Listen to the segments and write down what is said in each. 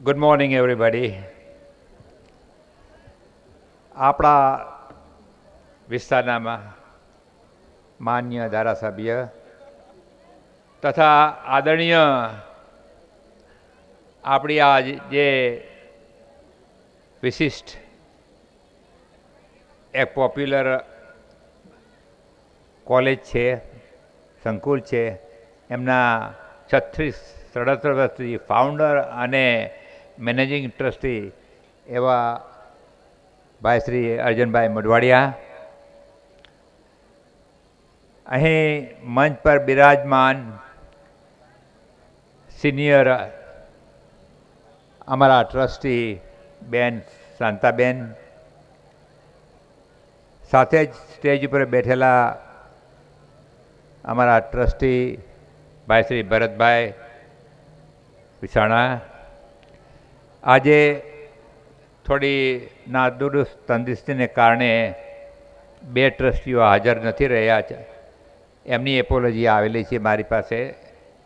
Good morning everybody. આપણા વિસ્તારના માન્ય ધારાસભ્ય તથા આદરણીય આપણી આ જે વિશિષ્ટ એક પોપ્યુલર કોલેજ છે, સંકુલ છે, એમના 36-37 વર્ષથી ફાઉન્ડર અને મેનેજિંગ ટ્રસ્ટી એવા ભાઈ શ્રી અર્જનભાઈ મઢવાડિયા, અહીં મંચ પર બિરાજમાન સિનિયર અમારા ટ્રસ્ટી બેન શાંતાબેન, સાથે જ સ્ટેજ ઉપર બેઠેલા અમારા ટ્રસ્ટી ભાઈ શ્રી ભરતભાઈ વિસાણા. આજે થોડી નાદુરુસ્ત તંદુરસ્તીને કારણે બે ટ્રસ્ટીઓ હાજર નથી રહ્યા છે. એમની એપોલોજી આવેલી છે મારી પાસે.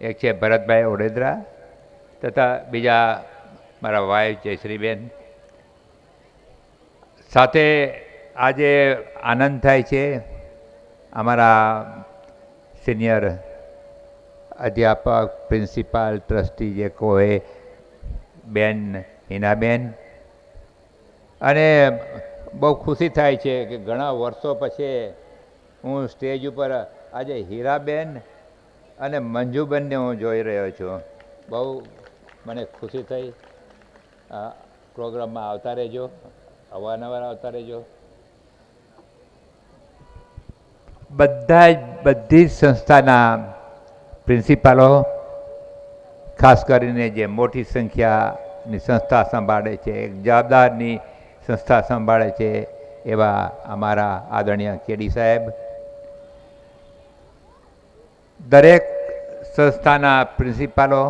એક છે ભરતભાઈ ઓડેદરા તથા બીજા મારા વાઇફ જયશ્રીબેન. સાથે આજે આનંદ થાય છે અમારા સિનિયર અધ્યાપક, પ્રિન્સિપાલ, ટ્રસ્ટી જે કોઈ બેન હિનાબેન, અને બહુ ખુશી થાય છે કે ઘણા વર્ષો પછી હું સ્ટેજ ઉપર આજે હીરાબેન અને મંજુબેનને હું જોઈ રહ્યો છું. બહુ મને ખુશી થઈ. પ્રોગ્રામમાં આવતા રહેજો, અવારનવાર આવતા રહેજો. બધી જ સંસ્થાના પ્રિન્સિપાલો, ખાસ કરીને જે મોટી સંખ્યાની સંસ્થા સંભાળે છે, એક જવાબદારની સંસ્થા સંભાળે છે એવા અમારા આદરણીય કેડી સાહેબ, દરેક સંસ્થાના પ્રિન્સિપાલો,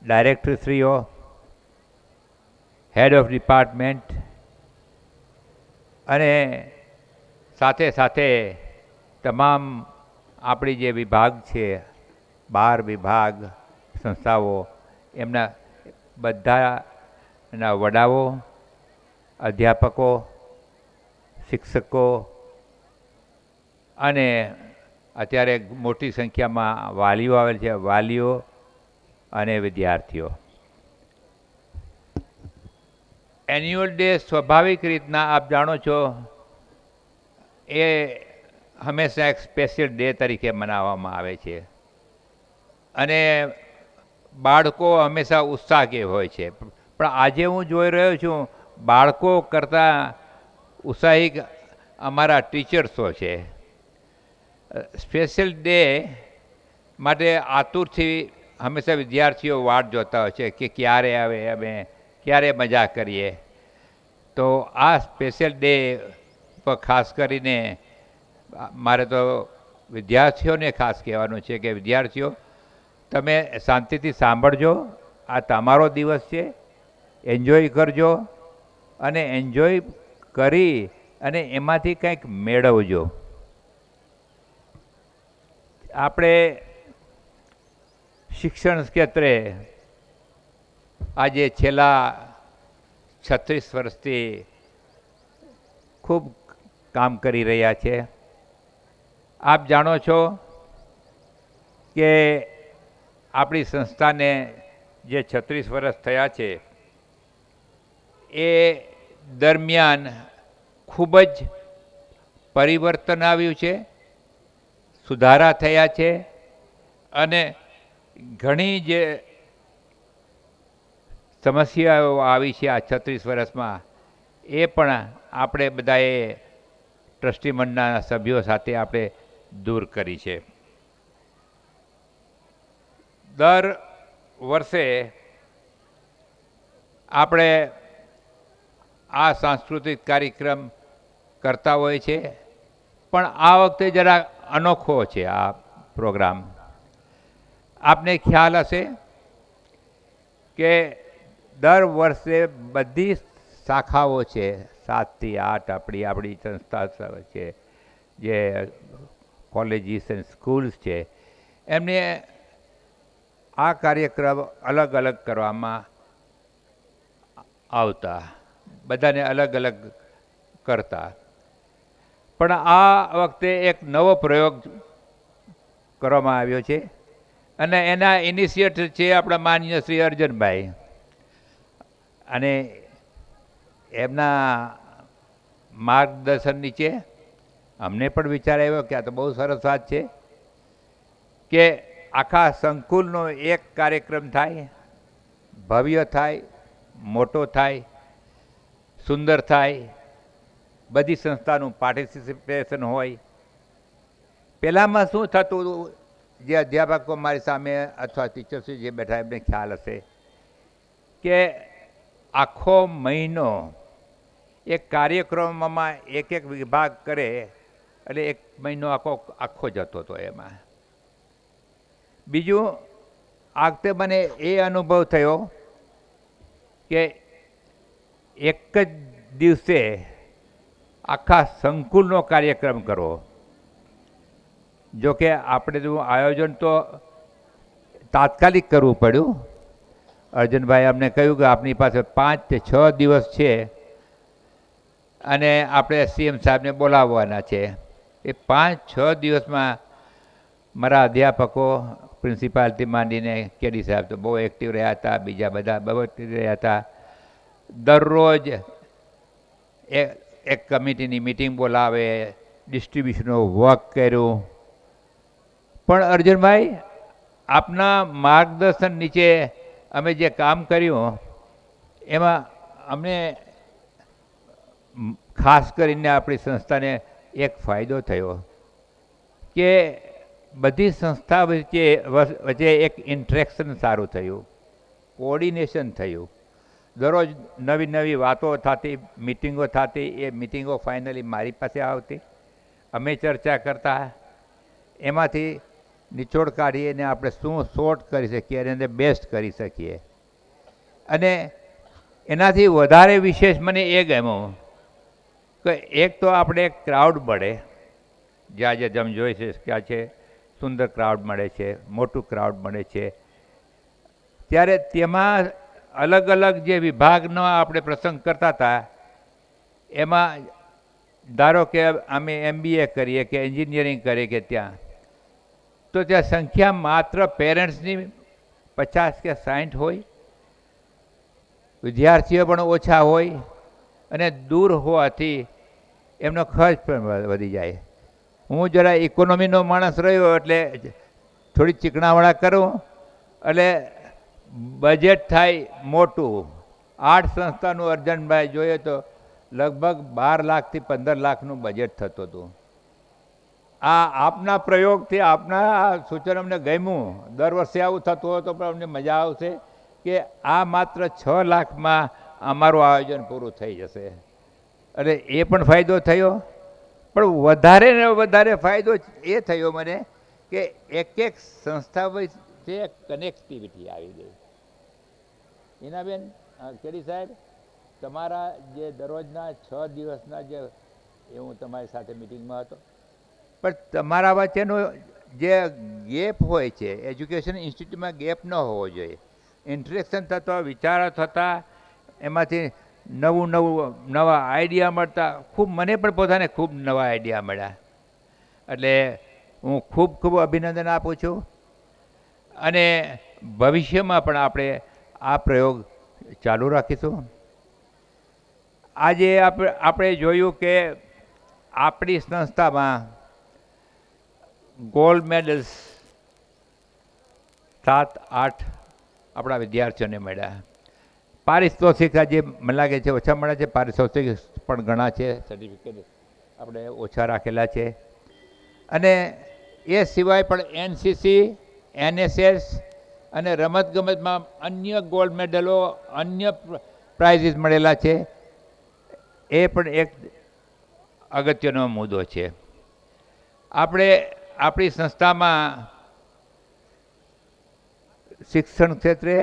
ડાયરેક્ટરશ્રીઓ, હેડ ઓફ ડિપાર્ટમેન્ટ, અને સાથે સાથે તમામ આપણી જે વિભાગ છે, 12 વિભાગ સંસ્થાઓ, એમના બધાના વડાઓ, અધ્યાપકો, શિક્ષકો અને અત્યારે મોટી સંખ્યામાં વાલીઓ આવેલ છે, વાલીઓ અને વિદ્યાર્થીઓ. એન્યુઅલ ડે સ્વાભાવિક રીતના આપ જાણો છો એ હંમેશા એક સ્પેશિયલ ડે તરીકે મનાવવામાં આવે છે અને બાળકો હંમેશા ઉત્સાહી હોય છે. પણ આજે હું જોઈ રહ્યો છું બાળકો કરતાં ઉત્સાહિક અમારા ટીચર્સો છે. સ્પેશિયલ ડે માટે આતુરથી હંમેશા વિદ્યાર્થીઓ વાટ જોતા હોય છે કે ક્યારે આવે, અમે ક્યારે મજા કરીએ. તો આ સ્પેશિયલ ડે પર ખાસ કરીને મારે તો વિદ્યાર્થીઓને ખાસ કહેવાનું છે કે વિદ્યાર્થીઓ, તમે શાંતિથી સાંભળજો. આ તમારો દિવસ છે, એન્જોય કરજો અને એન્જોય કરી અને એમાંથી કંઈક મેળવજો. આપણે શિક્ષણ ક્ષેત્રે આજે છેલ્લા 36 વર્ષથી ખૂબ કામ કરી રહ્યા છે. આપ જાણો છો કે આપણી સંસ્થાને જે 36 વર્ષ થયા છે એ દરમિયાન ખૂબ જ પરિવર્તન આવ્યું છે, સુધારા થયા છે અને ઘણી જે સમસ્યાઓ આવી છે આ 36 વર્ષમાં એ પણ આપણે બધાએ ટ્રસ્ટી મંડળના સભ્યો સાથે આપણે દૂર કરી છે. દર વર્ષે આપણે આ સાંસ્કૃતિક કાર્યક્રમ કરતા હોય છે, પણ આ વખતે જરા અનોખો છે આ પ્રોગ્રામ. આપને ખ્યાલ હશે કે દર વર્ષે બધી શાખાઓ છે, 7 થી 8 આપણી સંસ્થા છે, જે કોલેજીસ એન્ડ સ્કૂલ્સ છે, એમને આ કાર્યક્રમ અલગ અલગ કરવામાં આવતા, બધાને અલગ અલગ કરતા. પણ આ વખતે એક નવો પ્રયોગ કરવામાં આવ્યો છે અને એના ઇનિશિયેટર છે આપણા માનનીય શ્રી અર્જનભાઈ. અને એમના માર્ગદર્શન નીચે અમને પણ વિચાર આવ્યો કે આ તો બહુ સરસ વાત છે કે આખા સંકુલનો એક કાર્યક્રમ થાય, ભવ્ય થાય, મોટો થાય, સુંદર થાય, બધી સંસ્થાનું પાર્ટિસિપેશન હોય. પહેલાંમાં શું થતું, જે અધ્યાપકો મારી સામે અથવા ટીચર્સ જે બેઠા એમને ખ્યાલ હશે કે આખો મહિનો એક કાર્યક્રમમાં એક એક વિભાગ કરે એટલે એક મહિનો આખો જતો હતો એમાં. બીજું, આ વખતે મને એ અનુભવ થયો કે એક જ દિવસે આખા સંકુલનો કાર્યક્રમ કરવો. જોકે આપણે તો આયોજન તો તાત્કાલિક કરવું પડ્યું. અર્જનભાઈ અમને કહ્યું કે આપની પાસે 5 કે 6 દિવસ છે અને આપણે સીએમ સાહેબને બોલાવવાના છે. એ 5-6 દિવસમાં મારા અધ્યાપકો, પ્રિન્સિપાલથી માંડીને કેડી સાહેબ તો બહુ એક્ટિવ રહ્યા હતા, બીજા બધા બહુ એક્ટિવ રહ્યા હતા. દરરોજ એક કમિટીની મિટિંગ બોલાવે, ડિસ્ટ્રીબ્યુશનનો વર્ક કર્યું. પણ અર્જનભાઈ, આપના માર્ગદર્શન નીચે અમે જે કામ કર્યું એમાં અમને ખાસ કરીને આપણી સંસ્થાને એક ફાયદો થયો કે બધી સંસ્થા વચ્ચે એક ઇન્ટરેક્શન સારું થયું, કોર્ડિનેશન થયું. દરરોજ નવી નવી વાતો થતી, મિટિંગો થતી. એ મિટિંગો ફાઇનલી મારી પાસે આવતી, અમે ચર્ચા કરતા, એમાંથી નિચોડ કાઢીને આપણે શું શોર્ટ કરી શકીએ અને એને બેસ્ટ કરી શકીએ. અને એનાથી વધારે વિશેષ મને એ ગમ્યું કે એક તો આપણે એક ક્રાઉડ મળે, જે આજે તમે જોઈ શક્યા છે, સુંદર ક્રાઉડ મળે છે, મોટું ક્રાઉડ મળે છે. ત્યારે તેમાં અલગ અલગ જે વિભાગનો આપણે પ્રસંગ કરતા હતા એમાં ધારો કે અમે MBA કરીએ કે એન્જિનિયરિંગ કરીએ કે ત્યાં, તો ત્યાં સંખ્યા માત્ર પેરેન્ટ્સની 50 કે 60 હોય, વિદ્યાર્થીઓ પણ ઓછા હોય અને દૂર હોવાથી એમનો ખર્ચ પણ વધી જાય. હું જરા ઇકોનોમીનો માણસ રહ્યો એટલે થોડી ચીકણાવડા કરું એટલે બજેટ થાય મોટું. 8 સંસ્થાનું અર્જનભાઈ જોઈએ તો લગભગ 12 લાખથી 15 લાખનું બજેટ થતું હતું. આ આપના પ્રયોગથી, આપના સૂચન અમને ગમ્યું. દર વર્ષે આવું થતું હોય તો પણ અમને મજા આવશે કે આ માત્ર 6 લાખમાં અમારું આયોજન પૂરું થઈ જશે. અને એ પણ ફાયદો થયો. પણ વધારે ને વધારે ફાયદો એ થયો મને કે એક એક સંસ્થા વચ્ચે કનેક્ટિવિટી આવી ગઈ. હિનાબેન, કેડી સાહેબ, તમારા જે દરરોજના 6 દિવસના જે એ હું તમારી સાથે મિટિંગમાં હતો, પણ તમારા વચ્ચેનો જે ગેપ હોય છે, એજ્યુકેશન ઇન્સ્ટિટ્યૂટમાં ગેપ ન હોવો જોઈએ. ઇન્ટરેક્શન થતો, વિચારો થતા, એમાંથી નવા આઈડિયા મળતા. ખૂબ મને પણ પોતાને ખૂબ નવા આઈડિયા મળ્યા. એટલે હું ખૂબ ખૂબ અભિનંદન આપું છું. અને ભવિષ્યમાં પણ આપણે આ પ્રયોગ ચાલુ રાખીશું. આજે આપણે જોયું કે આપણી સંસ્થામાં ગોલ્ડ મેડલ્સ 7-8 આપણા વિદ્યાર્થીઓને મળ્યા. પારિતોષિક આજે મને લાગે છે ઓછા મળ્યા છે, પારિતોષિક પણ ઘણા છે, સર્ટિફિકેટ આપણે ઓછા રાખેલા છે. અને એ સિવાય પણ NCC, NSS અને રમતગમતમાં અન્ય ગોલ્ડ મેડલો, અન્ય પ્રાઇઝીસ મળેલા છે. એ પણ એક અગત્યનો મુદ્દો છે. આપણે આપણી સંસ્થામાં શિક્ષણ ક્ષેત્રે,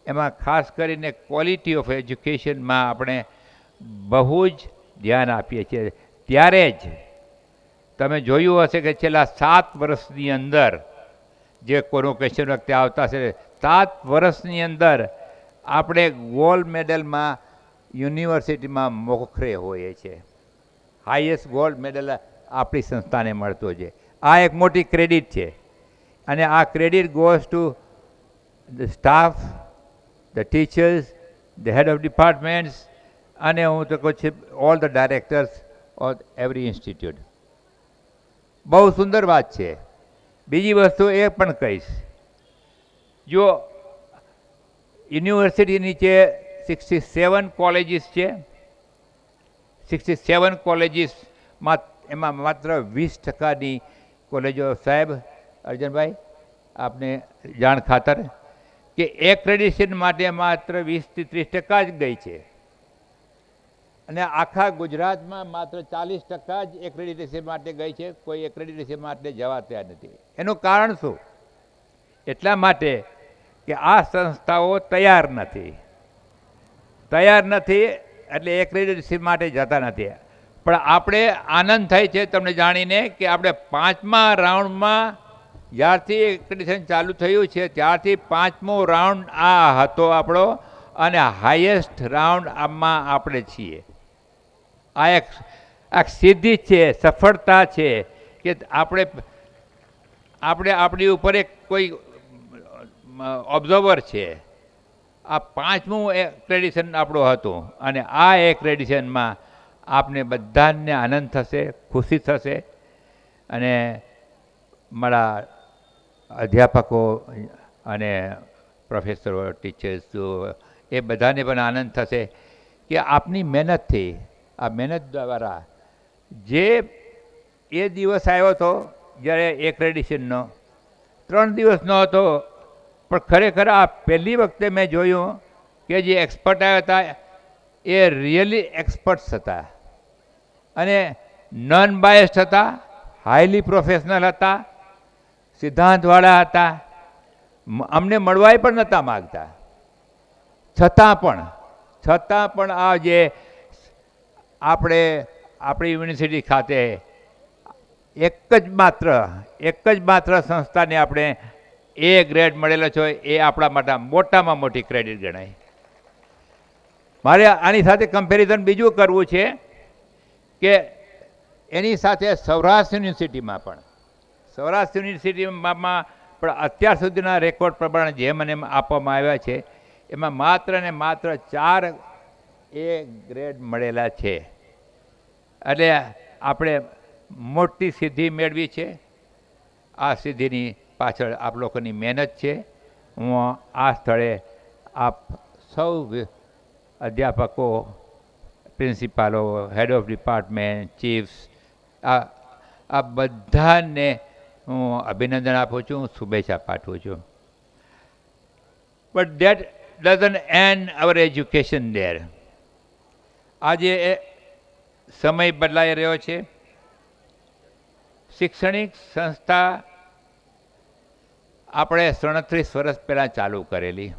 એમાં ખાસ કરીને ક્વોલિટી ઓફ એજ્યુકેશનમાં આપણે બહુ જ ધ્યાન આપીએ છીએ. ત્યારે જ તમે જોયું હશે કે છેલ્લા 7 વર્ષની અંદર, જે કોનો ક્વેશ્ચન વખતે આવતા હશે, 7 વર્ષની અંદર આપણે ગોલ્ડ મેડલમાં યુનિવર્સિટીમાં મોખરે હોય છે. હાઈએસ્ટ ગોલ્ડ મેડલ આપણી સંસ્થાને મળતો છે. આ એક મોટી ક્રેડિટ છે અને આ credit goes to the staff, the teachers, the head of departments અને હું તો કહું છું all the directors of every institute. બહુ સુંદર વાત છે. બીજી વસ્તુ એ પણ કહીશ, જો યુનિવર્સિટી નીચે 67 કોલેજીસ છે, 67 કોલેજીસમાં એમાં માત્ર 20%ની કોલેજો, સાહેબ અર્જનભાઈ આપને જાણ ખાતર કે એક્રેડિટેશન માટે માત્ર 20 થી 30% જ ગઈ છે અને આખા ગુજરાતમાં માત્ર 40% જ એક્રેડિટેશન માટે ગઈ છે. કોઈ એક્રેડિટેશન માટે જવા તૈયાર નથી. એનું કારણ શું? એટલા માટે કે આ સંસ્થાઓ તૈયાર નથી એટલે એક્રેડિટેશન માટે જતા નથી. પણ આપણે આનંદ થાય છે તમને જાણીને કે આપણે 5મા રાઉન્ડમાં જ્યારથી એક્રેડિટેશન ચાલુ થયું છે ત્યારથી 5મો રાઉન્ડ આ હતો આપણો અને હાઈએસ્ટ રાઉન્ડ આમાં આપણે છીએ. આ એક સિદ્ધિ છે, સફળતા છે કે આપણે આપણી ઉપર એક કોઈ ઓબ્ઝર્વર છે. આ 5મું એક્રેડિટેશન આપણું હતું અને આ એક્રેડિટેશનમાં આપને બધાને આનંદ થશે, ખુશી થશે અને મારા અધ્યાપકો અને પ્રોફેસરો, ટીચર્સ એ બધાને પણ આનંદ થશે કે આપની મહેનતથી, આ મહેનત દ્વારા જે એ દિવસ આવ્યો હતો જ્યારે એક્રેડિટેશનનો 3 દિવસનો હતો, પણ ખરેખર આ પહેલી વખતે મેં જોયું કે જે એક્સપર્ટ આવ્યા હતા એ રિયલી એક્સપર્ટ્સ હતા અને નોન બાયસ્ડ હતા, હાઈલી પ્રોફેશનલ હતા, સિદ્ધાંતવાળા હતા. અમને મળવાય પણ નહોતા માગતા, છતાં પણ આ જે આપણે આપણી યુનિવર્સિટી ખાતે એક જ માત્ર સંસ્થાને આપણે એ ગ્રેડ મળેલો છે એ આપણા માટે મોટામાં મોટી ક્રેડિટ ગણાય. મારે આની સાથે કમ્પેરિઝન બીજું કરવું છે કે એની સાથે સૌરાષ્ટ્ર યુનિવર્સિટીમાં પણ અત્યાર સુધીના રેકોર્ડ પ્રમાણે જે મને આપવામાં આવ્યા છે એમાં માત્ર ને માત્ર 4 એ ગ્રેડ મળેલા છે. એટલે આપણે મોટી સિદ્ધિ મેળવી છે. આ સિદ્ધિની પાછળ આપ લોકોની મહેનત છે. હું આ સ્થળે આપ સૌ અધ્યાપકો, પ્રિન્સિપાલો, હેડ ઓફ ડિપાર્ટમેન્ટ, ચીફ્સ, આ બધાને હું અભિનંદન આપું છું, શુભેચ્છા પાઠવું છું. But that doesn't end our education there. આજે સમય બદલાઈ રહ્યો છે. શૈક્ષણિક સંસ્થા આપણે 37 વર્ષ પહેલાં ચાલુ કરેલી.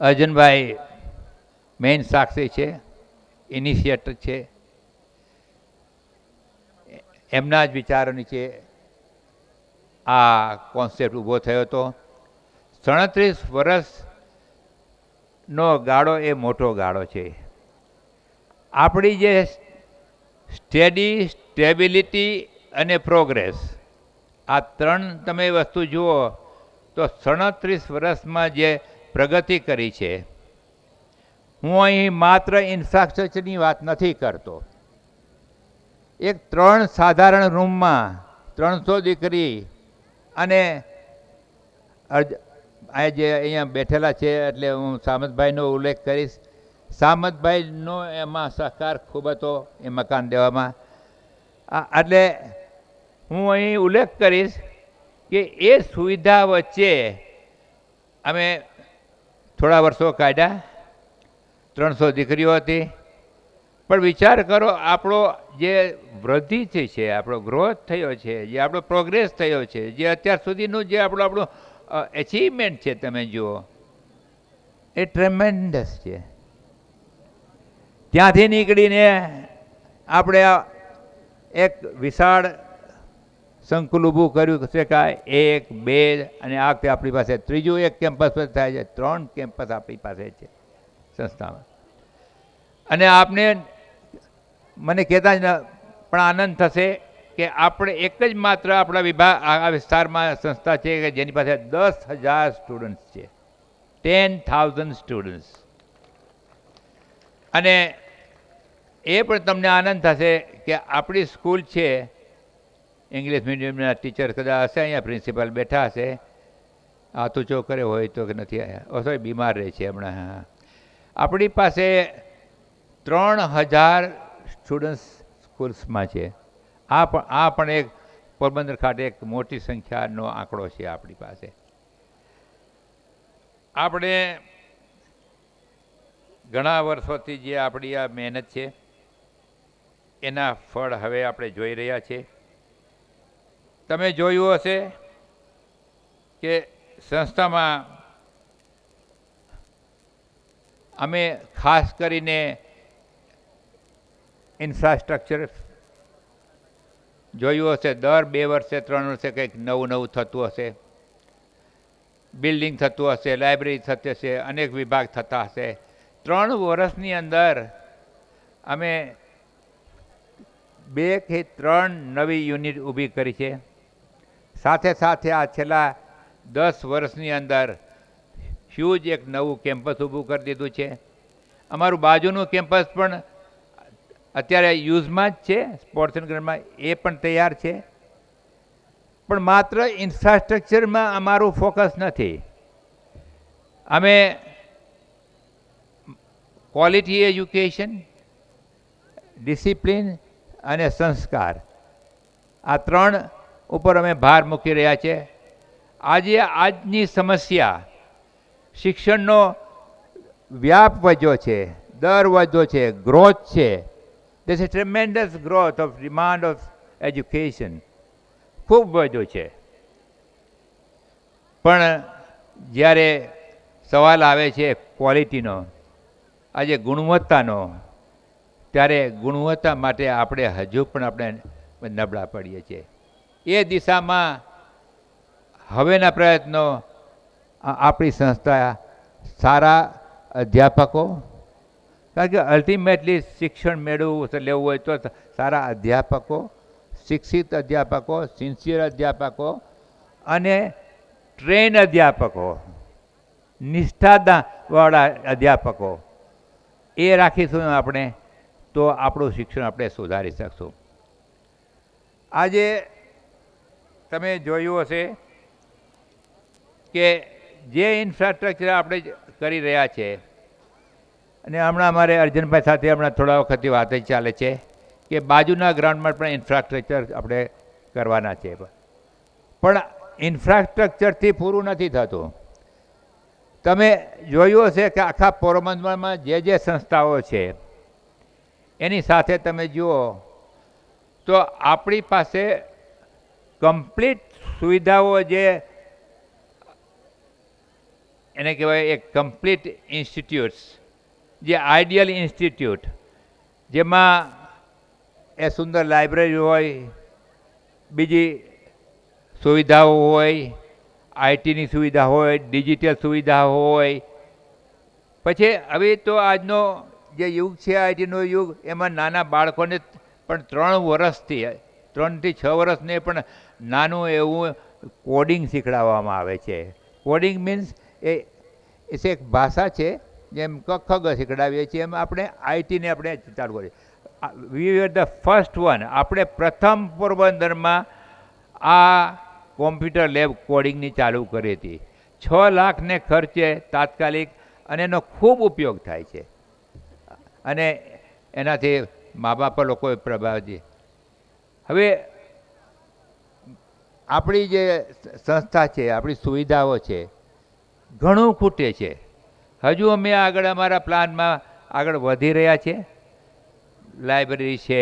અર્જનભાઈ મેઇન સાક્ષી છે, ઇનિશિયેટર છે. એમના જ વિચારો નીચે આ કોન્સેપ્ટ ઊભો થયો હતો. 37 વર્ષનો ગાળો એ મોટો ગાળો છે. આપણી જે સ્ટેબિલિટી અને પ્રોગ્રેસ, આ 3 તમે વસ્તુ જુઓ તો 37 વર્ષમાં જે પ્રગતિ કરી છે. હું અહીં માત્ર ઇન્ફ્રાસ્ટ્રક્ચરની વાત નથી કરતો. એક 3 સાધારણ રૂમમાં 300 દીકરી અને આ જે અહીંયા બેઠેલા છે એટલે હું સામતભાઈનો ઉલ્લેખ કરીશ. સામતભાઈનો એમાં સહકાર ખૂબ હતો એ મકાન દેવામાં. એટલે હું અહીં ઉલ્લેખ કરીશ કે એ સુવિધા વચ્ચે અમે થોડા વર્ષો કાઢ્યા. 300 દીકરીઓ હતી. પણ વિચાર કરો, આપણો જે વૃદ્ધિ થઈ છે, આપણો ગ્રોથ થયો છે, જે આપણો પ્રોગ્રેસ થયો છે, જે અત્યાર સુધીનું જે આપણું એચિવમેન્ટ છે, તમે જુઓ એ ટ્રેમેન્ડસ છે. ત્યાંથી નીકળીને આપણે એક વિશાળ સંકુલ ઊભું કર્યું છે કે 1, 2 અને આ વખતે આપણી પાસે ત્રીજું એક કેમ્પસ થાય છે. 3 કેમ્પસ આપણી પાસે છે સંસ્થામાં. અને આપને મને કહેતા જ પણ આનંદ થશે કે આપણે એક જ માત્ર આપણા વિભાગ આ વિસ્તારમાં સંસ્થા છે કે જેની પાસે 10,000 સ્ટુડન્ટ્સ છે, 10,000 સ્ટુડન્ટ્સ. અને એ પણ તમને આનંદ થશે કે આપણી સ્કૂલ છે, ઇંગ્લિશ મીડિયમના ટીચર કદાચ હશે, અહીંયા પ્રિન્સિપાલ બેઠા હશે, આતું ચોકરે હોય તો કે નથી આવ્યા, સોરી બીમાર રહે છે હમણાં. હા, આપણી પાસે 3,000 સ્ટુડન્ટ્સ સ્કૂલ્સમાં છે. આ પણ એક પોરબંદર ખાતે એક મોટી સંખ્યાનો આંકડો છે આપણી પાસે. આપણે ઘણા વર્ષોથી જે આપણી આ મહેનત છે એના ફળ હવે આપણે જોઈ રહ્યા છીએ. તમે જોયું હશે કે સંસ્થામાં અમે ખાસ કરીને ઇન્ફ્રાસ્ટ્રક્ચર જોયું હશે. દર 2 વર્ષે 3 વર્ષે કંઈક નવું થતું હશે, બિલ્ડિંગ થતું હશે, લાઇબ્રેરી થતી હશે, અનેક વિભાગ થતા હશે. 3 વર્ષની અંદર અમે 2 કે 3 નવી યુનિટ ઊભી કરી છે. સાથે સાથે આ છેલ્લા 10 વર્ષની અંદર હ્યુજ એક નવું કેમ્પસ ઊભું કરી દીધું છે. અમારું બાજુનું કેમ્પસ પણ અત્યારે યુઝમાં જ છે, સ્પોર્ટ્સ એન્ડ ગ્રાઉન્ડમાં, એ પણ તૈયાર છે. પણ માત્ર ઇન્ફ્રાસ્ટ્રક્ચરમાં અમારું ફોકસ નથી. અમે ક્વોલિટી એજ્યુકેશન, ડિસિપ્લિન અને સંસ્કાર, આ 3 ઉપર અમે ભાર મૂકી રહ્યા છે. આજની સમસ્યા શિક્ષણનો વ્યાપ વધ્યો છે, દર વધ્યો છે, ગ્રોથ છે. There is a tremendous growth of demand of education. ખૂબ વધ્યો છે. પણ જ્યારે સવાલ આવે છે ક્વોલિટીનો, આજે ગુણવત્તાનો, ત્યારે ગુણવત્તા માટે આપણે હજુ પણ આપણે નબળા પડીએ છીએ. એ દિશામાં હવેના પ્રયત્નો આપણી સંસ્થા સારા અધ્યાપકો, કારણ કે અલ્ટિમેટલી શિક્ષણ લેવું હોય તો સારા અધ્યાપકો, શિક્ષિત અધ્યાપકો, સિન્સિયર અધ્યાપકો અને ટ્રેન અધ્યાપકો, નિષ્ઠાવાળા અધ્યાપકો, એ રાખીશું આપણે તો આપણું શિક્ષણ આપણે સુધારી શકશું. આજે તમે જોયું હશે કે જે ઇન્ફ્રાસ્ટ્રક્ચર આપણે કરી રહ્યા છે, અને હમણાં અમારે અર્જુનભાઈ સાથે હમણાં થોડા વખતથી વાત જ ચાલે છે કે બાજુના ગ્રાઉન્ડમાં પણ ઇન્ફ્રાસ્ટ્રક્ચર આપણે કરવાના છે. પણ ઇન્ફ્રાસ્ટ્રક્ચરથી પૂરું નથી થતું. તમે જોયું હશે કે આખા પોરબંદરમાં જે સંસ્થાઓ છે એની સાથે તમે જુઓ તો આપણી પાસે કમ્પ્લીટ સુવિધાઓ, જે એને કહેવાય એક કમ્પ્લીટ ઇન્સ્ટિટ્યૂટ્સ, જે આઈડિયલ ઇન્સ્ટિટ્યૂટ, જેમાં એ સુંદર લાઇબ્રેરી હોય, બીજી સુવિધાઓ હોય, આઈટીની સુવિધા હોય, ડિજિટલ સુવિધા હોય. પછી હવે તો આજનો જે યુગ છે આઈટીનો યુગ, એમાં નાના બાળકોને પણ 3 વર્ષથી 3 થી 6 વર્ષને પણ નાનું એવું કોડિંગ શીખડાવવામાં આવે છે. કોડિંગ મીન્સ એ એક ભાષા છે, જેમ ક ખ શીખડાવીએ છીએ એમ આપણે આઈટીને આપણે ચાલુ કરીએ. We are the first one. આપણે પ્રથમ પોરબંદરમાં આ કોમ્પ્યુટર લેબ કોડિંગની ચાલુ કરી હતી. 6 લાખને ખર્ચે તાત્કાલિક, અને એનો ખૂબ ઉપયોગ થાય છે. અને એનાથી મા બાપ લોકોએ પ્રભાવ છે. હવે આપણી જે સંસ્થા છે, આપણી સુવિધાઓ છે, ઘણું ખૂટે છે. હજુ અમે આગળ અમારા પ્લાનમાં આગળ વધી રહ્યા છીએ. લાઇબ્રેરી છે,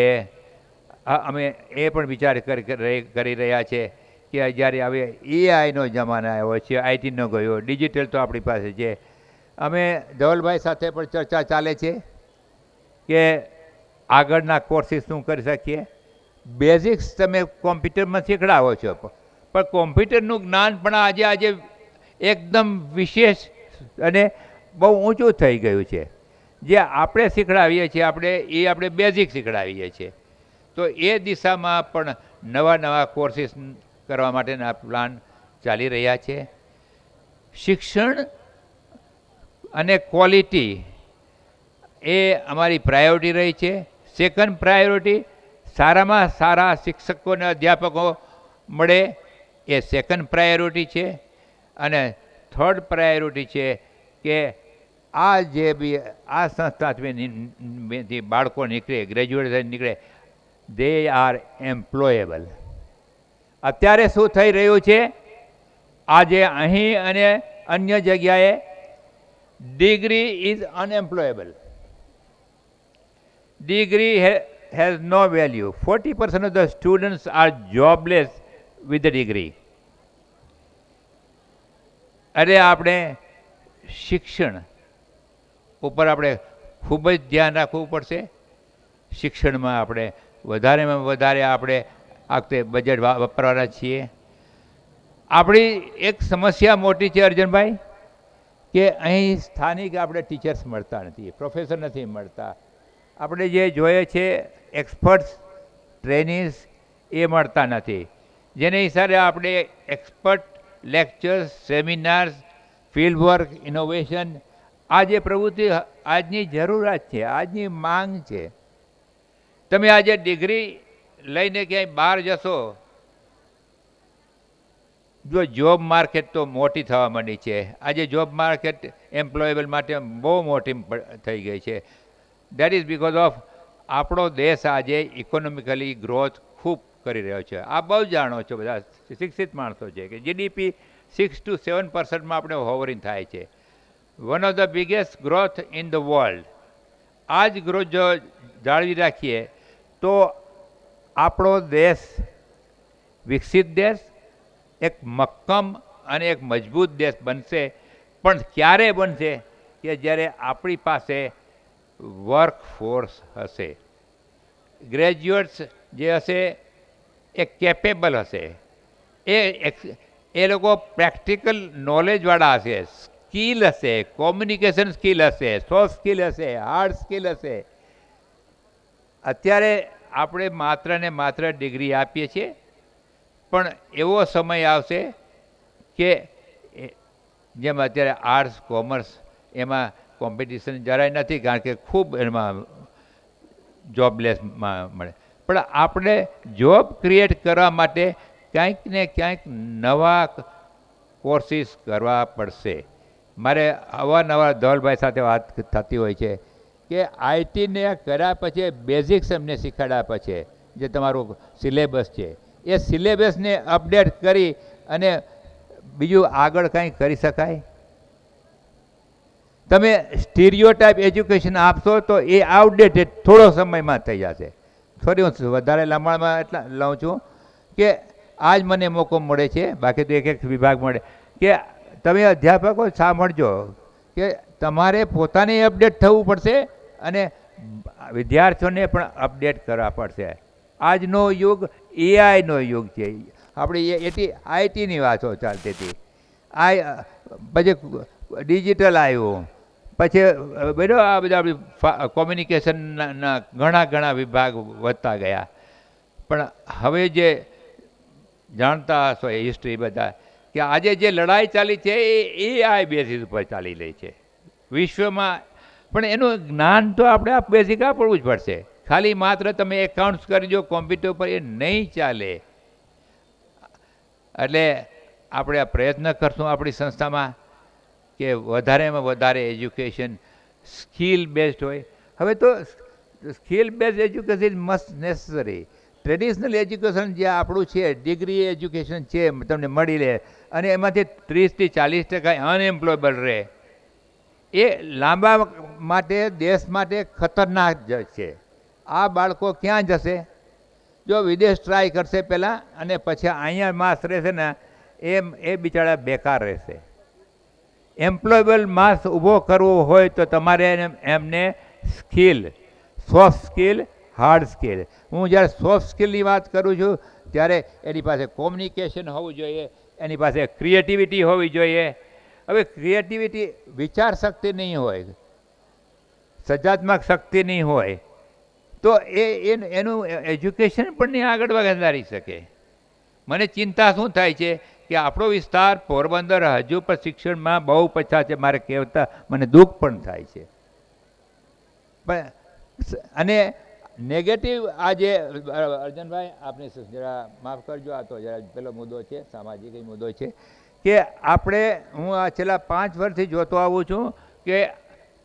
અમે એ પણ વિચાર કરી રહ્યા છે કે જ્યારે હવે એઆઈનો જમાનો આવ્યો છે, આઈટીનો ગયો, ડિજિટલ તો આપણી પાસે છે. અમે ધવલભાઈ સાથે પણ ચર્ચા ચાલે છે કે આગળના કોર્સીસ શું કરી શકીએ. બેઝિક્સ તમે કોમ્પ્યુટરમાં શીખડાવો છો, પણ કોમ્પ્યુટરનું જ્ઞાન પણ આજે એકદમ વિશેષ અને બહુ ઊંચું થઈ ગયું છે. જે આપણે શીખડાવીએ છીએ આપણે બેઝિક શીખડાવીએ છીએ. તો એ દિશામાં પણ નવા નવા કોર્સીસ કરવા માટેના પ્લાન ચાલી રહ્યા છે. શિક્ષણ અને ક્વોલિટી એ અમારી પ્રાયોરિટી રહી છે. સેકન્ડ પ્રાયોરિટી સારામાં સારા શિક્ષકો અને અધ્યાપકો મળે એ સેકન્ડ પ્રાયોરિટી છે. અને થર્ડ પ્રાયોરિટી છે કે આ જે બી આ સંસ્થાથી બાળકો નીકળે, ગ્રેજ્યુએટ નીકળે, દે આર એમ્પ્લોયેબલ. અત્યારે શું થઈ રહ્યું છે, આજે અહીં અને અન્ય જગ્યાએ degree is unemployable. Degree has no value. 40% of the students are jobless with the degree. એટલે આપણે શિક્ષણ ઉપર આપણે ખૂબ જ ધ્યાન રાખવું પડશે. શિક્ષણમાં આપણે વધારેમાં વધારે આપણે આ વખતે બજેટ વાપરવાના છીએ. આપણી એક સમસ્યા મોટી છે અર્જુનભાઈ, કે અહીં સ્થાનિક આપણે ટીચર્સ મળતા નથી, પ્રોફેસર નથી મળતા. આપણે જે જોઈએ છે એક્સપર્ટ્સ ટ્રેનિઝ એ મળતા નથી, જેને હિસાબે આપણે expert lectures, seminars, field work, innovation, આ જે પ્રવૃત્તિ આજની જરૂરિયાત છે, આજની માંગ છે. તમે આજે ડિગ્રી લઈને ક્યાંય બહાર જશો, જો જોબ માર્કેટ તો મોટી થવા માંડી છે. આજે જોબ માર્કેટ એમ્પ્લોયેબલ માટે બહુ મોટી થઈ ગઈ છે. દેટ ઇઝ બિકોઝ ઓફ આપણો દેશ આજે ઇકોનોમિકલી ગ્રોથ ખૂબ કરી રહ્યો છે. આ બહુ જાણો છો, બધા શિક્ષિત માણસો છે કે જીડીપી 6 to 7% આપણે હોવરિંગ થાય છે. One of the biggest growth in the world. આ જ ગ્રોથ જો જાળવી રાખીએ તો આપણો દેશ વિકસિત દેશ, એક મક્કમ અને એક મજબૂત દેશ બનશે. પણ ક્યારે બનશે કે જ્યારે આપણી પાસે વર્કફોર્સ હશે, ગ્રેજ્યુએટ્સ જે હશે એ કેપેબલ હશે, એ લોકો પ્રેક્ટિકલ નોલેજવાળા હશે, સ્કિલ હશે, કોમ્યુનિકેશન સ્કિલ હશે, સોફ્ટ સ્કિલ હશે, હાર્ડ સ્કિલ હશે. અત્યારે આપણે માત્ર ને માત્ર ડિગ્રી આપીએ છીએ, પણ એવો સમય આવશે કે જેમ અત્યારે આર્ટ્સ, કોમર્સ એમાં કોમ્પિટિશન જરાય નથી, કારણ કે ખૂબ એમાં જોબલેસમાં મળે. પણ આપણે જોબ ક્રિએટ કરવા માટે ક્યાંક ને ક્યાંક નવા કોર્સિસ કરવા પડશે. મારે અવારનવાર ધવલભાઈ સાથે વાત થતી હોય છે કે આઈટીને કર્યા પછી બેઝિક્સ એમને શીખવાડ્યા પછી જે તમારું સિલેબસ છે એ સિલેબસને અપડેટ કરી અને બીજું આગળ કાંઈ કરી શકાય. તમે સ્ટીરિયોટાઇપ એજ્યુકેશન આપશો તો એ આઉટડેટેડ થોડો સમયમાં થઈ જશે. સોરી, હું વધારે લાંબામાં એટલા લઉં છું કે આજ મને મોકો મળે છે, બાકી તો એક એક વિભાગ મળે, કે તમે અધ્યાપકો સાંભળજો કે તમારે પોતાને અપડેટ થવું પડશે અને વિદ્યાર્થીઓને પણ અપડેટ કરવા પડશે. આજનો યુગ એઆઈનો યુગ છે. આપણે આઈટીની વાતો ચાલતી હતી, પછી ડિજિટલ આવ્યું, પછી બધો આ બધા કોમ્યુનિકેશનના ઘણા વિભાગ વધતા ગયા. પણ હવે જે જાણતા હશો એ હિસ્ટ્રી બધા, કે આજે જે લડાઈ ચાલી છે એ એઆઈ બેઝિસ ઉપર ચાલી રહી છે વિશ્વમાં. પણ એનું જ્ઞાન તો આપણે આ બેઝિક આપવું જ પડશે. ખાલી માત્ર તમે એકાઉન્ટ્સ કરજો કોમ્પ્યુટર પર, એ નહીં ચાલે. એટલે આપણે આ પ્રયત્ન કરશું આપણી સંસ્થામાં કે વધારેમાં વધારે એજ્યુકેશન સ્કિલ બેઝડ હોય. હવે તો skill based education must necessary. Traditional education જે આપણું છે, ડિગ્રી એજ્યુકેશન છે, તમને મળી રહે અને એમાંથી 30-40% અનએમ્પ્લોયેબલ રહે, એ લાંબા માટે દેશ માટે ખતરનાક છે. આ બાળકો ક્યાં જશે? જો વિદેશ ટ્રાય કરશે પહેલાં અને પછી અહીંયા માસ રહેશે ને, એ બિચારા બેકાર રહેશે. એમ્પ્લોયેબલ માસ ઊભો કરવો હોય તો તમારે એમને skill, soft skill, hard skill. હું જ્યારે સોફ્ટ સ્કિલની વાત કરું છું ત્યારે એની પાસે કોમ્યુનિકેશન હોવું જોઈએ, એની પાસે ક્રિએટિવિટી હોવી જોઈએ. હવે ક્રિએટિવિટી વિચાર શક્તિ નહીં હોય સર્જનાત્મક શક્તિ નહીં હોય તો એનું એજ્યુકેશન પણ નહીં આગળ વધારી શકે. મને ચિંતા શું થાય છે કે આપણો વિસ્તાર પોરબંદર હજુ પણ શિક્ષણમાં બહુ પછાત છે. મારે કહેતા મને દુઃખ પણ થાય છે. અને નેગેટિવ આ જે અર્જનભાઈ આપને જરા માફ કરજો, આ તો જરા પેલો મુદ્દો છે, સામાજિક મુદ્દો છે કે આપણે હું આ છેલ્લા 5 વર્ષથી જોતો આવું છું કે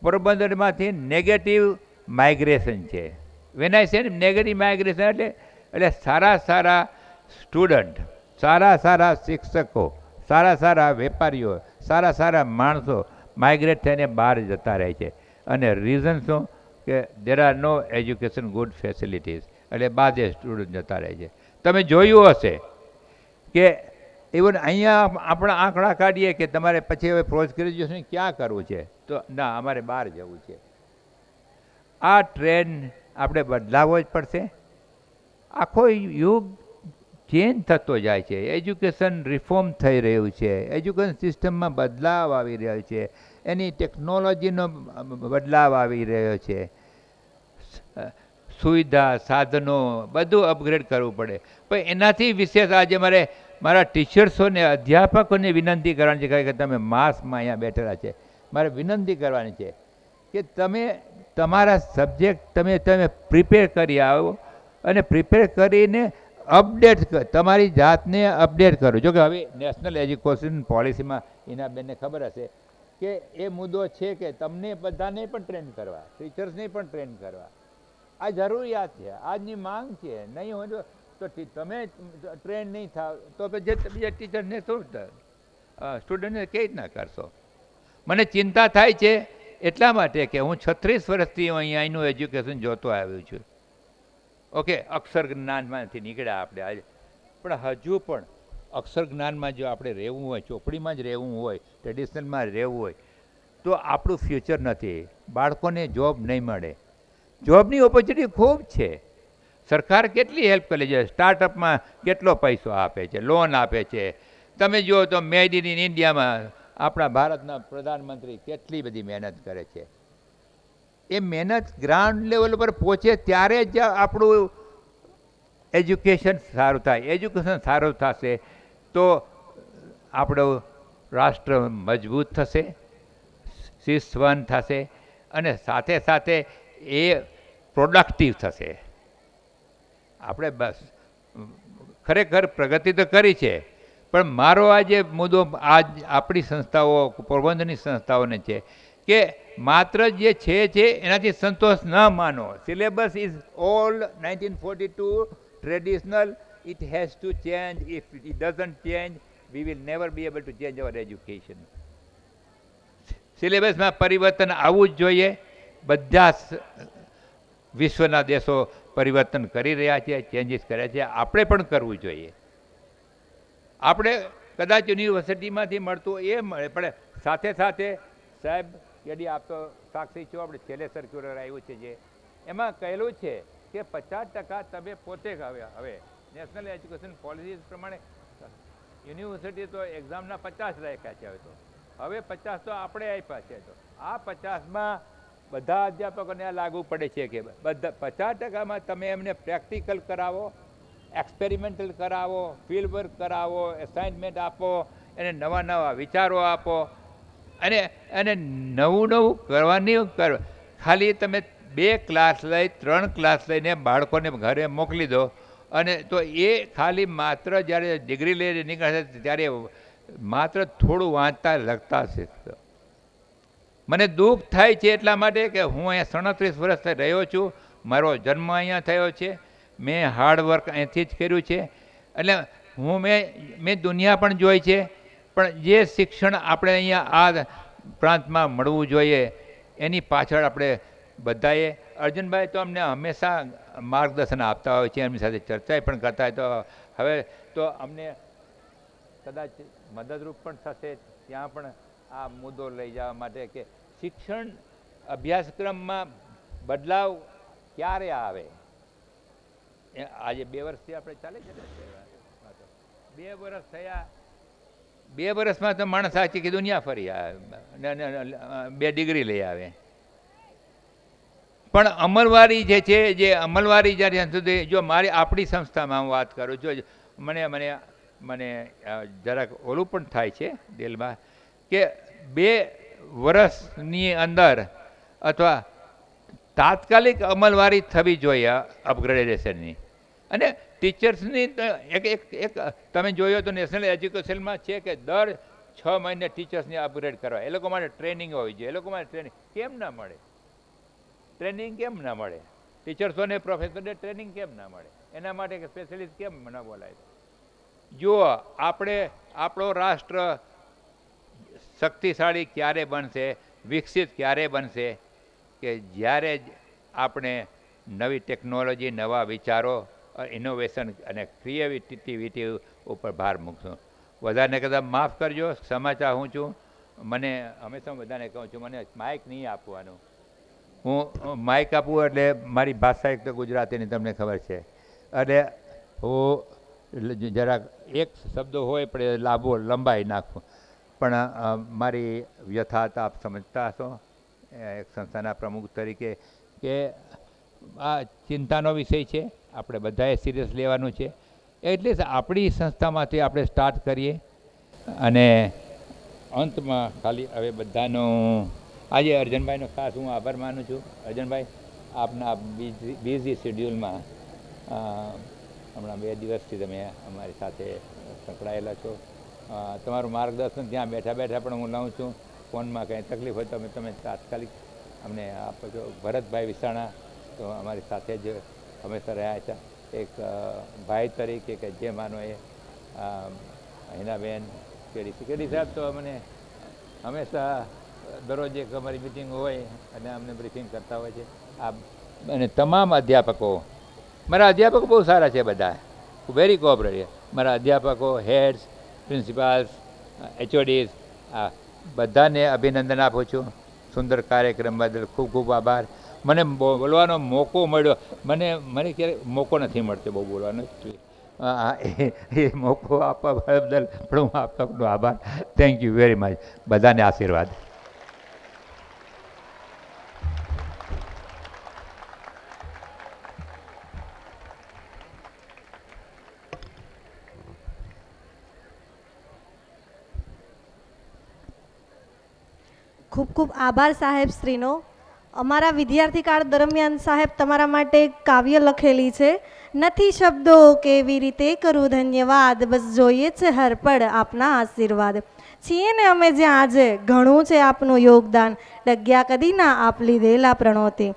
પોરબંદરમાંથી નેગેટિવ માઇગ્રેશન છે. વેન આઈ સે નેગેટિવ માઇગ્રેશન એટલે સારા સ્ટુડન્ટ, સારા શિક્ષકો, સારા વેપારીઓ, સારા માણસો માઇગ્રેટ થઈને બહાર જતા રહે છે. અને રીઝન શું કે there are no education good facilities, એટલે બાદે સ્ટુડન્ટ જતા રહે છે. તમે જોયું હશે કે ઇવન અહીંયા આપણા આંકડા કાઢીએ કે તમારે પછી હવે પોસ્ટ ગ્રેજ્યુએશન ક્યાં કરવું છે, તો ના અમારે બહાર જવું છે. આ ટ્રેન્ડ આપણે બદલાવવો જ પડશે. આખો યુગ ચેન્જ થતો જાય છે. એજ્યુકેશન રિફોર્મ થઈ રહ્યું છે, એજ્યુકેશન સિસ્ટમમાં બદલાવ આવી રહ્યો છે, એની ટેકનોલોજીનો બદલાવ આવી રહ્યો છે. સુવિધા, સાધનો બધું અપગ્રેડ કરવું પડે. પણ એનાથી વિશેષ આજે મારા ટીચર્સોને, અધ્યાપકોને વિનંતી કરવાની છે કે તમે માસમાં અહીંયા બેઠેલા છે, મારે વિનંતી કરવાની છે કે તમે તમારા સબ્જેક્ટ તમે પ્રિપેર કરી આવો અને પ્રિપેર કરીને અપડેટ તમારી જાતને અપડેટ કરો. જો કે હવે નેશનલ એજ્યુકેશન પોલિસીમાં ઈનાબેનને ખબર હશે કે એ મુદ્દો છે કે તમને બધાને પણ ટ્રેન કરવા, ટીચર્સને પણ ટ્રેન કરવા. આ જરૂરિયાત છે, આજની માંગ છે. નહીં હોય તો તમે ટ્રેન નહીં થાવ તો બીજા ટીચરને શું સ્ટુડન્ટને કેવી રીતના કરશો? મને ચિંતા થાય છે એટલા માટે કે હું 36 વર્ષથી અહીંયાનું એજ્યુકેશન જોતો આવ્યો છું. ઓકે, અક્ષર જ્ઞાનમાંથી નીકળ્યા આપણે આજે, પણ હજુ પણ અક્ષર જ્ઞાનમાં જો આપણે રહેવું હોય, ચોપડીમાં જ રહેવું હોય, ટ્રેડિશનલમાં રહેવું હોય તો આપણું ફ્યુચર નથી. બાળકોને જોબ નહીં મળે. જોબની ઓપોર્ચ્યુનિટી ખૂબ છે. સરકાર કેટલી હેલ્પ કરે છે, સ્ટાર્ટઅપમાં કેટલો પૈસો આપે છે, લોન આપે છે. તમે જુઓ તો મેડ ઇન ઇન્ડિયામાં આપણા ભારતના પ્રધાનમંત્રી કેટલી બધી મહેનત કરે છે. એ મહેનત ગ્રાઉન્ડ લેવલ ઉપર પહોંચે ત્યારે જ આપણું એજ્યુકેશન સારું થાય. એજ્યુકેશન સારું થશે તો આપણું રાષ્ટ્ર મજબૂત થશે, શિસ્તવાન થશે અને સાથે સાથે એ પ્રોડક્ટિવ થશે. આપણે બસ ખરેખર પ્રગતિ તો કરી છે, પણ મારો આ જે મુદ્દો આજ આપણી સંસ્થાઓ, પોરબંદરની સંસ્થાઓને છે કે માત્ર જે છે એનાથી સંતોષ ન માનો. Syllabus is old, 1942, traditional. It has to change. If it doesn't change, we will never be able to change our education. સિલેબસમાં પરિવર્તન આવવું જ જોઈએ. બધા વિશ્વના દેશો પરિવર્તન કરી રહ્યા છે, ચેન્જીસ કર્યા છે, આપણે પણ કરવું જોઈએ. આપણે કદાચ યુનિવર્સિટીમાંથી મળતું એ મળે, પણ સાથે સાથે સાહેબ યદી આપ તો સાક્ષી છો, આપણે છેલ્લે સર્ક્યુલર આવ્યું છે જે એમાં કહેલું છે કે 50% તમે પોતે હવે નેશનલ એજ્યુકેશન પોલિસી પ્રમાણે યુનિવર્સિટી તો એક્ઝામના 50 રાખ્યા છે. હવે 50 તો આપણે આપ્યા છે. તો આ 50માં બધા અધ્યાપકોને આ લાગુ પડે છે કે બધા 50%માં તમે એમને પ્રેક્ટિકલ કરાવો, એક્સપેરિમેન્ટલ કરાવો, ફિલ્ડ વર્ક કરાવો, એસાઇનમેન્ટ આપો, એને નવા વિચારો આપો અને નવું કરવાની ખાલી તમે 2 ક્લાસ લઈ 3 ક્લાસ લઈને બાળકોને ઘરે મોકલી દો અને તો એ ખાલી માત્ર જ્યારે ડિગ્રી લઈને નીકળે ત્યારે માત્ર થોડું વાંચતા લખતા શીખતો. મને દુઃખ થાય છે એટલા માટે કે હું અહીંયા 37 વર્ષથી રહ્યો છું. મારો જન્મ અહીંયા થયો છે. મેં હાર્ડવર્ક અહીંથી જ કર્યું છે. એટલે મેં દુનિયા પણ જોઈ છે, પણ જે શિક્ષણ આપણે અહીંયા આ પ્રાંતમાં મળવું જોઈએ એની પાછળ આપણે બધાએ, અર્જુનભાઈ તો અમને હંમેશા માર્ગદર્શન આપતા હોય છે, એમની સાથે ચર્ચા પણ કરતા હોય, તો હવે તો અમને કદાચ મદદરૂપ પણ થશે ત્યાં પણ આ મુદ્દો લઈ જવા માટે કે શિક્ષણ અભ્યાસક્રમમાં બદલાવ ક્યારે આવે. આજે 2 વર્ષથી આપણે ચાલે છે ને, 2 વર્ષ થયા. 2 વર્ષમાં તો માણસ આખી દુનિયા ફરી આવે, 2 ડિગ્રી લઈ આવે. પણ અમલવારી જે છે, જે અમલવારી જ્યાં સુધી જો મારી આપણી સંસ્થામાં હું વાત કરું છું, મને મને મને જરાક ઓલું પણ થાય છે દિલમાં કે 2 વર્ષની અંદર અથવા તાત્કાલિક અમલવારી થવી જોઈએ અપગ્રેડેશનની. અને ટીચર્સની એક તમે જોયો તો નેશનલ એજ્યુકેશનમાં છે કે દર 6 મહિને ટીચર્સને અપગ્રેડ કરવા. એ લોકો માટે ટ્રેનિંગ હોવી જોઈએ. એ લોકો માટે ટ્રેનિંગ કેમ ના મળે? ટ્રેનિંગ કેમ ના મળે? ટીચર્સોને પ્રોફેસરને ટ્રેનિંગ કેમ ના મળે? એના માટે સ્પેશિયલિસ્ટ કેમ ન બોલાય? જુઓ, આપણો રાષ્ટ્ર શક્તિશાળી ક્યારે બનશે, વિકસિત ક્યારે બનશે કે જ્યારે આપણે નવી ટેકનોલોજી, નવા વિચારો, ઇનોવેશન અને ક્રિએટિવિટી ઉપર ભાર મૂકશું. બધાને કદાચ માફ કરજો, સમાચાર હું છું. મને હંમેશા બધાને કહું છું, મને માઇક નહીં આપવાનું. હું માઇક આપું એટલે મારી ભાષા એક તો ગુજરાતીની તમને ખબર છે, એટલે હું જરાક એક શબ્દ હોય પણ લાંબો લંબાઈ નાખું. પણ મારી વ્યથા આપ સમજતા હશો એક સંસ્થાના પ્રમુખ તરીકે કે આ ચિંતાનો વિષય છે, આપણે બધાએ સિરિયસ લેવાનું છે. એટલે જ આપણી સંસ્થામાંથી આપણે સ્ટાર્ટ કરીએ. અને અંતમાં ખાલી હવે બધાનો આજે અર્જનભાઈનો ખાસ હું આભાર માનું છું. અર્જનભાઈ, આપના બિઝી શેડ્યુલમાં હમણાં 2 દિવસથી તમે અમારી સાથે સંકળાયેલા છો. તમારું માર્ગદર્શન ત્યાં બેઠા બેઠા પણ હું લઉં છું. ફોનમાં કંઈ તકલીફ હોય તો તમે તાત્કાલિક અમને આપો છો. ભરતભાઈ વિસાણા તો અમારી સાથે જ હંમેશા રહ્યા છે. એક ભાઈ તરીકે કે જે માનો એ હિનાબેન કેડી સાહેબ તો મને હંમેશા દરરોજ એક અમારી મિટિંગ હોય અને અમને બ્રીફિંગ કરતા હોય છે. આ અને તમામ અધ્યાપકો, મારા અધ્યાપકો બહુ સારા છે બધા, વેરી કોઓપરેટિવ. મારા અધ્યાપકો, હેડ્સ, પ્રિન્સિપાલ્સ, HODs, આ બધાને અભિનંદન આપું છું. સુંદર કાર્યક્રમ બદલ ખૂબ ખૂબ આભાર. મને બોલવાનો મોકો મળ્યો. મને ક્યારેય મોકો નથી મળતો બહુ બોલવાનો. એ મોકો આપવા બદલ પણ હું આપનો આભાર. Thank you very much. બધાને આશીર્વાદ. ખૂબ ખૂબ આભાર સાહેબ શ્રીનો. અમારા વિદ્યાર્થી કાળ દરમિયાન સાહેબ તમારા માટે એક કાવ્ય લખેલી છે. નથી શબ્દો કેવી રીતે કરું ધન્યવાદ, બસ જોઈએ છે હરપળ આપના આશીર્વાદ. છીએ ને અમે જ્યાં આજે, ઘણું છે આપનું યોગદાન, ડગ્યા કદી ના આપ લીધેલા પ્રણોતે.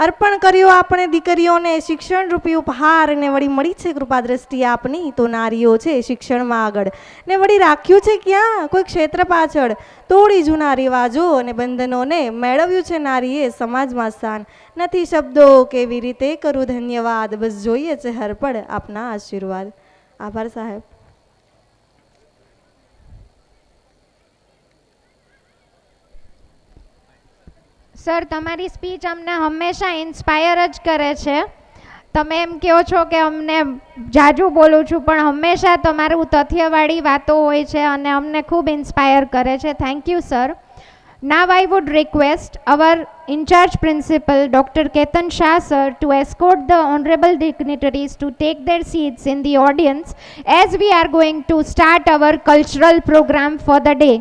અર્પણ કર્યો આપણે દીકરીઓને શિક્ષણ રૂપી ઉપહાર, ને વળી મળી છે કૃપા દ્રષ્ટિ આપની તો નારીઓ છે શિક્ષણમાં આગળ. ને વળી રાખ્યું છે ક્યાં કોઈ ક્ષેત્ર પાછળ, તોડી જૂના રિવાજો અને બંધનોને મેળવ્યું છે નારીએ સમાજમાં સ્થાન. નથી શબ્દો કેવી રીતે કરું ધન્યવાદ, બસ જોઈએ છે હરપળ આપના આશીર્વાદ. આભાર સાહેબ. સર, તમારી સ્પીચ અમને હંમેશા ઇન્સ્પાયર જ કરે છે. તમે એમ કહો છો કે અમને જાજુ બોલું છું, પણ હંમેશા તમારું તથ્યવાળી વાતો હોય છે અને અમને ખૂબ ઇન્સ્પાયર કરે છે. Thank you sir. Now I would request our in-charge principal, Dr. Ketan Shah sir, to escort the honorable dignitaries to take their seats in the audience as we are going to start our cultural program for the day.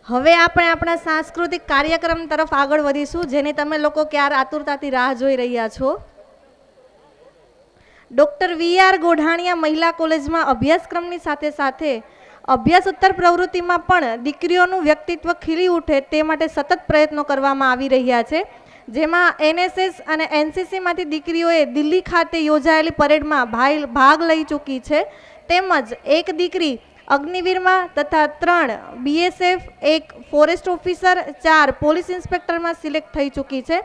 હવે આપણે આપણા સાંસ્કૃતિક કાર્યક્રમ તરફ આગળ વધીશું, જેની તમે લોકો ક્યારે આતુરતાથી રાહ જોઈ રહ્યા છો. ડૉક્ટર VR ગોઢાણીયા મહિલા કોલેજમાં અભ્યાસક્રમની સાથે સાથે અભ્યાસોત્તર પ્રવૃત્તિમાં પણ દીકરીઓનું વ્યક્તિત્વ ખીલી ઉઠે તે માટે સતત પ્રયત્નો કરવામાં આવી રહ્યા છે. જેમાં NSS અને NCCમાંથી દીકરીઓએ દિલ્હી ખાતે યોજાયેલી પરેડમાં ભાગ લઈ ચૂકી છે. તેમજ એક દીકરી અગ્નિવીરમાં તથા 3 BSF, 1 ફોરેસ્ટ ઓફિસર, 4 પોલીસ ઇન્સ્પેક્ટરમાં સિલેક્ટ થઈ ચૂકી છે.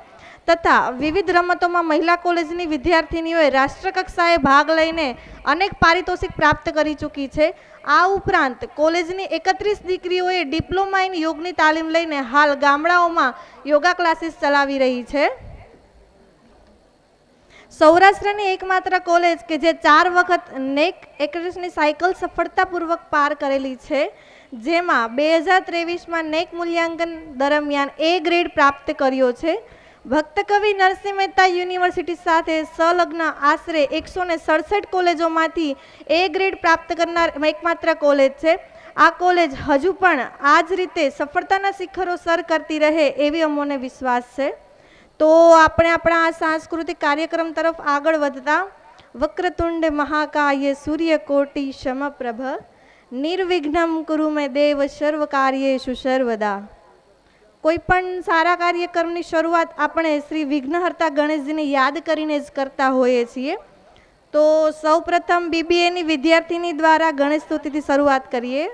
તથા વિવિધ રમતોમાં મહિલા કોલેજની વિદ્યાર્થીનીઓએ રાષ્ટ્રકક્ષાએ ભાગ લઈને અનેક પારિતોષિક પ્રાપ્ત કરી ચૂકી છે. આ ઉપરાંત કોલેજની 31 દીકરીઓએ ડિપ્લોમા ઇન યોગની તાલીમ લઈને હાલ ગામડાઓમાં યોગા ક્લાસીસ ચલાવી રહી છે. સૌરાષ્ટ્રની એકમાત્ર કોલેજ કે જે 4 વખત નેક એકેડેસની સાયકલ સફળતાપૂર્વક પાર કરેલી છે, જેમાં 2023માં નેક મૂલ્યાંકન દરમિયાન A ગ્રેડ પ્રાપ્ત કર્યો છે. ભક્ત કવિ નરસિંહ મહેતા યુનિવર્સિટી સાથે સંલગ્ન આશરે 167 કોલેજોમાંથી A ગ્રેડ પ્રાપ્ત કરનાર એકમાત્ર કોલેજ છે. આ કોલેજ હજુ પણ આ જ રીતે સફળતાના શિખરો સર કરતી રહે એવી અમોને વિશ્વાસ છે. તો આપણે આપણા આ સાંસ્કૃતિક કાર્યક્રમ તરફ આગળ વધતા વક્રતુંડ મહાકાય સૂર્યકોટિ સમપ્રભ નિર્વિઘ્નમ કુરુ મે દેવ સર્વ કાર્યેષુ સર્વદા. કોઈ પણ સારા કાર્યક્રમની શરૂઆત આપણે શ્રી વિઘ્નહર્તા ગણેશજીને યાદ કરીને જ કરતા હોઈએ છીએ. તો સૌપ્રથમ BBAની વિદ્યાર્થીની દ્વારા ગણેશ સ્તુતિથી શરૂઆત કરીએ.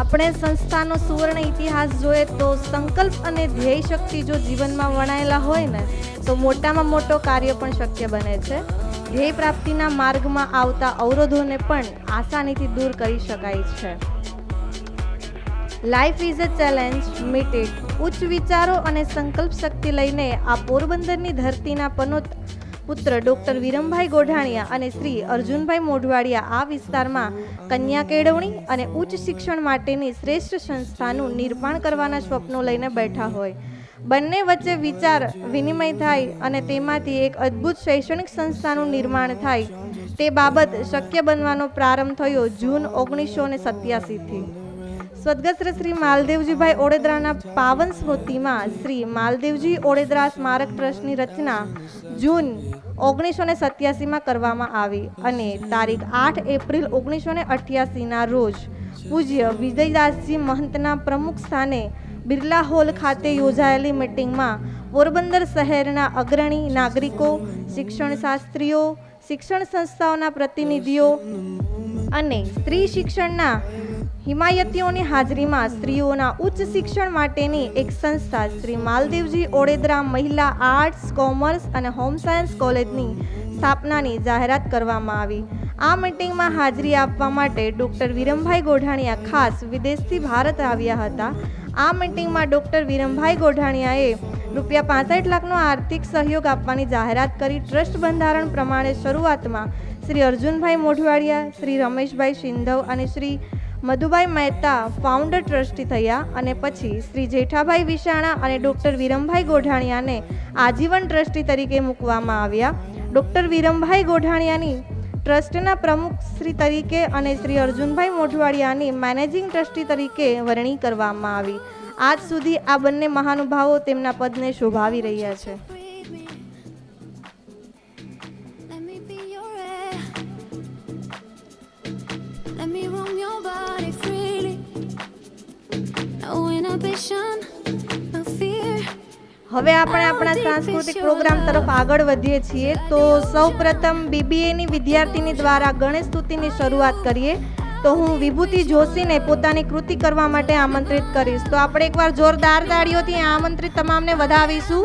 આપણે સંસ્થાનો સુવર્ણ ઇતિહાસ જોઈએ તો સંકલ્પ અને ધ્યેય શક્તિ જો જીવનમાં વણાયેલા હોય ને તો મોટામાં મોટો કાર્ય પણ શક્ય બને છે. ધ્યેય પ્રાપ્તિના માર્ગમાં આવતા અવરોધોને પણ આસાનીથી દૂર કરી શકાય છે. Life is a challenge meet it. ઉચ્ચ વિચારો અને સંકલ્પ શક્તિ લઈને આ પોરબંદરની ધરતીના પનોત પુત્ર ડૉક્ટર વિરમભાઈ ગોઢાણીયા અને શ્રી અર્જુનભાઈ મોઢવાડિયા આ વિસ્તારમાં કન્યા કેળવણી અને ઉચ્ચ શિક્ષણ માટેની શ્રેષ્ઠ સંસ્થાનું નિર્માણ કરવાના સ્વપ્નો લઈને બેઠા હોય. બંને વચ્ચે વિચાર વિનિમય થાય અને તેમાંથી એક અદ્ભુત શૈક્ષણિક સંસ્થાનું નિર્માણ થાય તે બાબત શક્ય બનવાનો પ્રારંભ થયો જૂન 1987થી. સ્વર્ગસ્થ શ્રી માલદેવજીભાઈ ઓડેદરાના પાવન સ્મૃતિમાં શ્રી માલદેવજી ઓડેદરા સ્મારક ટ્રસ્ટની રચના જૂન 1987માં કરવામાં આવી અને તારીખ 8 એપ્રિલ 1988ના રોજ પૂજ્ય વિજયદાસજી મહંતના પ્રમુખ સ્થાને બિરલા હોલ ખાતે યોજાયેલી મિટિંગમાં પોરબંદર શહેરના અગ્રણી નાગરિકો, શિક્ષણ શાસ્ત્રીઓ, શિક્ષણ સંસ્થાઓના પ્રતિનિધિઓ અને સ્ત્રી શિક્ષણના હિમાયતીઓની હાજરીમાં સ્ત્રીઓના ઉચ્ચ શિક્ષણ માટેની એક સંસ્થા શ્રી માલદેવજી ઓડેદરા મહિલા આર્ટ્સ, કોમર્સ અને હોમ સાયન્સ કોલેજની સ્થાપનાની જાહેરાત કરવામાં આવી. આ મિટિંગમાં હાજરી આપવા માટે ડૉક્ટર વિરમભાઈ ગોઢાણીયા ખાસ વિદેશથી ભારત આવ્યા હતા. આ મિટિંગમાં ડૉક્ટર વિરમભાઈ ગોઢાણીયાએ ₹65 લાખનો આર્થિક સહયોગ આપવાની જાહેરાત કરી. ટ્રસ્ટ બંધારણ પ્રમાણે શરૂઆતમાં શ્રી અર્જુનભાઈ મોઢવાડિયા, શ્રી રમેશભાઈ સિંધવ અને શ્રી મધુભાઈ મહેતા ફાઉન્ડર ટ્રસ્ટી થયા અને પછી શ્રી જેઠાભાઈ વિશાણા અને ડૉક્ટર વિરમભાઈ ગોઢાણીયાને આજીવન ટ્રસ્ટી તરીકે મૂકવામાં આવ્યા. ડૉક્ટર વિરમભાઈ ગોઢાણીયાની ટ્રસ્ટના પ્રમુખ શ્રી તરીકે અને શ્રી અર્જુનભાઈ મોઢવાડિયાની મેનેજિંગ ટ્રસ્ટી તરીકે વરણી કરવામાં આવી. આજ સુધી આ બંને મહાનુભાવો તેમના પદને શોભાવી રહ્યા છે. Let me roam your body freely. No inhibition. હવે આપણે આપણા સાંસ્કૃતિક પ્રોગ્રામ તરફ આગળ વધીએ છીએ. તો સૌપ્રથમ બીબીએની વિદ્યાર્થીની દ્વારા ગણેશ સ્તુતિની શરૂઆત કરીએ. તો હું વિભૂતિ જોશીને પોતાની કૃતિ કરવા માટે આમંત્રિત કરીશ. તો આપણે એકવાર જોરદાર તાળીઓથી આમંત્રિત તમામને વધાવીશું.